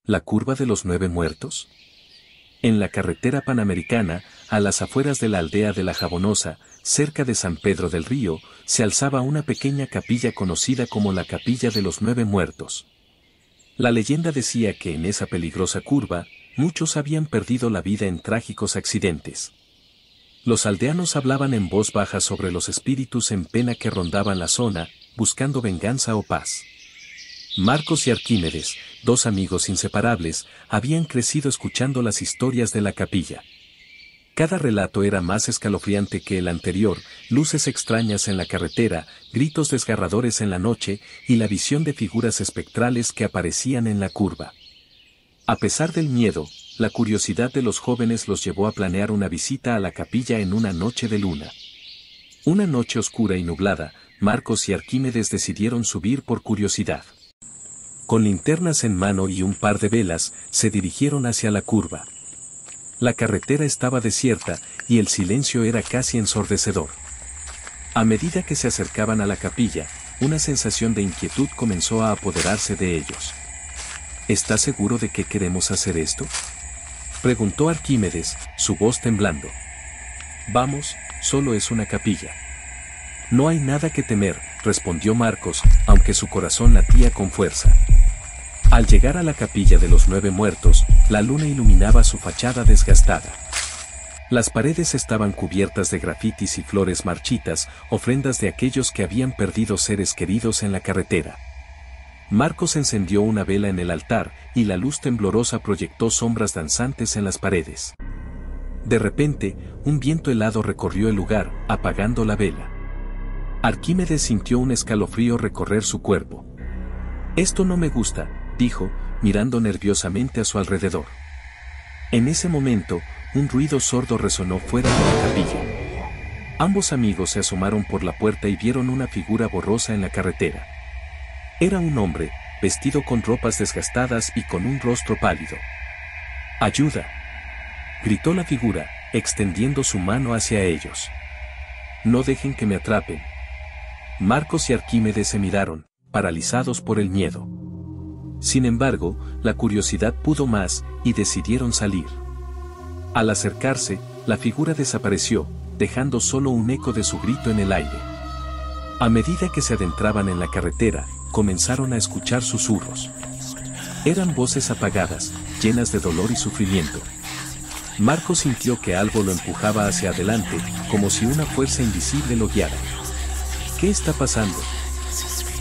¿La curva de los 9 muertos? En la carretera panamericana, a las afueras de la aldea de La Jabonosa, cerca de San Pedro del Río, se alzaba una pequeña capilla conocida como la Capilla de los 9 Muertos. La leyenda decía que en esa peligrosa curva, muchos habían perdido la vida en trágicos accidentes. Los aldeanos hablaban en voz baja sobre los espíritus en pena que rondaban la zona, buscando venganza o paz. Marcos y Arquímedes, dos amigos inseparables, habían crecido escuchando las historias de la capilla. Cada relato era más escalofriante que el anterior, luces extrañas en la carretera, gritos desgarradores en la noche y la visión de figuras espectrales que aparecían en la curva. A pesar del miedo, la curiosidad de los jóvenes los llevó a planear una visita a la capilla en una noche de luna. Una noche oscura y nublada, Marcos y Arquímedes decidieron subir por curiosidad. Con linternas en mano y un par de velas, se dirigieron hacia la curva. La carretera estaba desierta y el silencio era casi ensordecedor. A medida que se acercaban a la capilla, una sensación de inquietud comenzó a apoderarse de ellos. ¿Estás seguro de que queremos hacer esto?, preguntó Arquímedes, su voz temblando. Vamos, solo es una capilla. No hay nada que temer, respondió Marcos, aunque su corazón latía con fuerza. Al llegar a la capilla de los 9 muertos, la luna iluminaba su fachada desgastada. Las paredes estaban cubiertas de grafitis y flores marchitas, ofrendas de aquellos que habían perdido seres queridos en la carretera. Marcos encendió una vela en el altar, y la luz temblorosa proyectó sombras danzantes en las paredes. De repente, un viento helado recorrió el lugar, apagando la vela. Arquímedes sintió un escalofrío recorrer su cuerpo. «Esto no me gusta», dijo, mirando nerviosamente a su alrededor. En ese momento, un ruido sordo resonó fuera de la capilla. Ambos amigos se asomaron por la puerta y vieron una figura borrosa en la carretera. Era un hombre, vestido con ropas desgastadas y con un rostro pálido. «¡Ayuda!», gritó la figura, extendiendo su mano hacia ellos. «No dejen que me atrapen». Marcos y Arquímedes se miraron, paralizados por el miedo. Sin embargo, la curiosidad pudo más, y decidieron salir. Al acercarse, la figura desapareció, dejando solo un eco de su grito en el aire. A medida que se adentraban en la carretera, comenzaron a escuchar susurros. Eran voces apagadas, llenas de dolor y sufrimiento. Marcos sintió que algo lo empujaba hacia adelante, como si una fuerza invisible lo guiara. «¿Qué está pasando?»,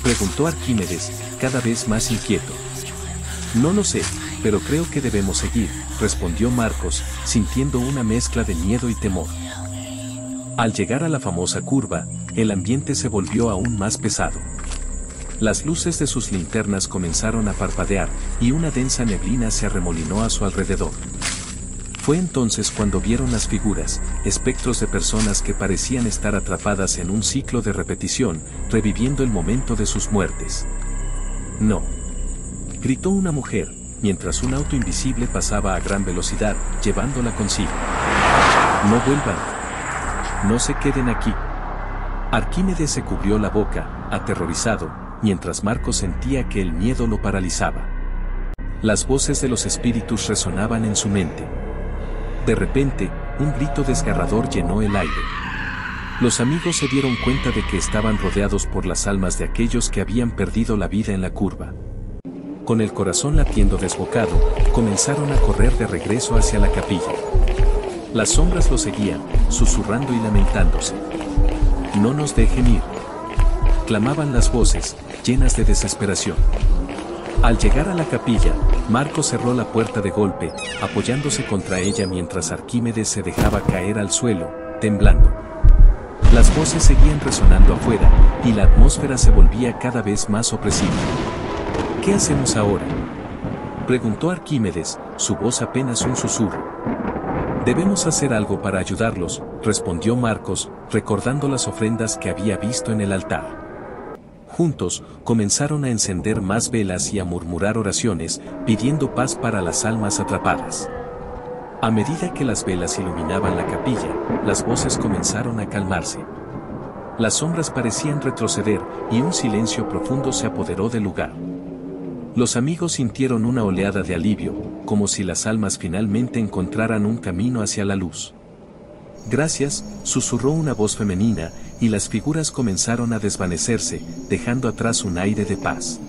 preguntó Arquímedes, cada vez más inquieto. «No lo sé, pero creo que debemos seguir», respondió Marcos, sintiendo una mezcla de miedo y temor. Al llegar a la famosa curva, el ambiente se volvió aún más pesado. Las luces de sus linternas comenzaron a parpadear, y una densa neblina se arremolinó a su alrededor. Fue entonces cuando vieron las figuras, espectros de personas que parecían estar atrapadas en un ciclo de repetición, reviviendo el momento de sus muertes. «No», gritó una mujer, mientras un auto invisible pasaba a gran velocidad, llevándola consigo. «No vuelvan. No se queden aquí». Arquímedes se cubrió la boca, aterrorizado, mientras Marcos sentía que el miedo lo paralizaba. Las voces de los espíritus resonaban en su mente. De repente, un grito desgarrador llenó el aire. Los amigos se dieron cuenta de que estaban rodeados por las almas de aquellos que habían perdido la vida en la curva. Con el corazón latiendo desbocado, comenzaron a correr de regreso hacia la capilla. Las sombras los seguían, susurrando y lamentándose. «No nos dejen ir», clamaban las voces, llenas de desesperación. Al llegar a la capilla, Marcos cerró la puerta de golpe, apoyándose contra ella mientras Arquímedes se dejaba caer al suelo, temblando. Las voces seguían resonando afuera, y la atmósfera se volvía cada vez más opresiva. «¿Qué hacemos ahora?», preguntó Arquímedes, su voz apenas un susurro. «Debemos hacer algo para ayudarlos», respondió Marcos, recordando las ofrendas que había visto en el altar. Juntos, comenzaron a encender más velas y a murmurar oraciones, pidiendo paz para las almas atrapadas. A medida que las velas iluminaban la capilla, las voces comenzaron a calmarse. Las sombras parecían retroceder, y un silencio profundo se apoderó del lugar. Los amigos sintieron una oleada de alivio, como si las almas finalmente encontraran un camino hacia la luz. Gracias, susurró una voz femenina, y las figuras comenzaron a desvanecerse, dejando atrás un aire de paz.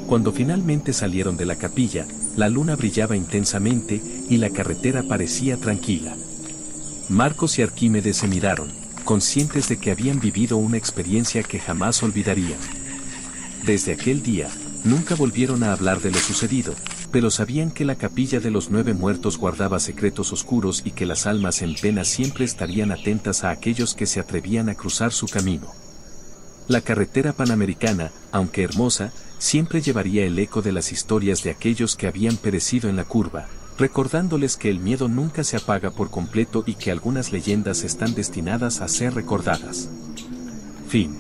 Cuando finalmente salieron de la capilla, la luna brillaba intensamente y la carretera parecía tranquila. Marcos y Arquímedes se miraron, conscientes de que habían vivido una experiencia que jamás olvidarían. Desde aquel día, nunca volvieron a hablar de lo sucedido, pero sabían que la capilla de los 9 muertos guardaba secretos oscuros y que las almas en pena siempre estarían atentas a aquellos que se atrevían a cruzar su camino. La carretera panamericana, aunque hermosa, siempre llevaría el eco de las historias de aquellos que habían perecido en la curva, recordándoles que el miedo nunca se apaga por completo y que algunas leyendas están destinadas a ser recordadas. Fin.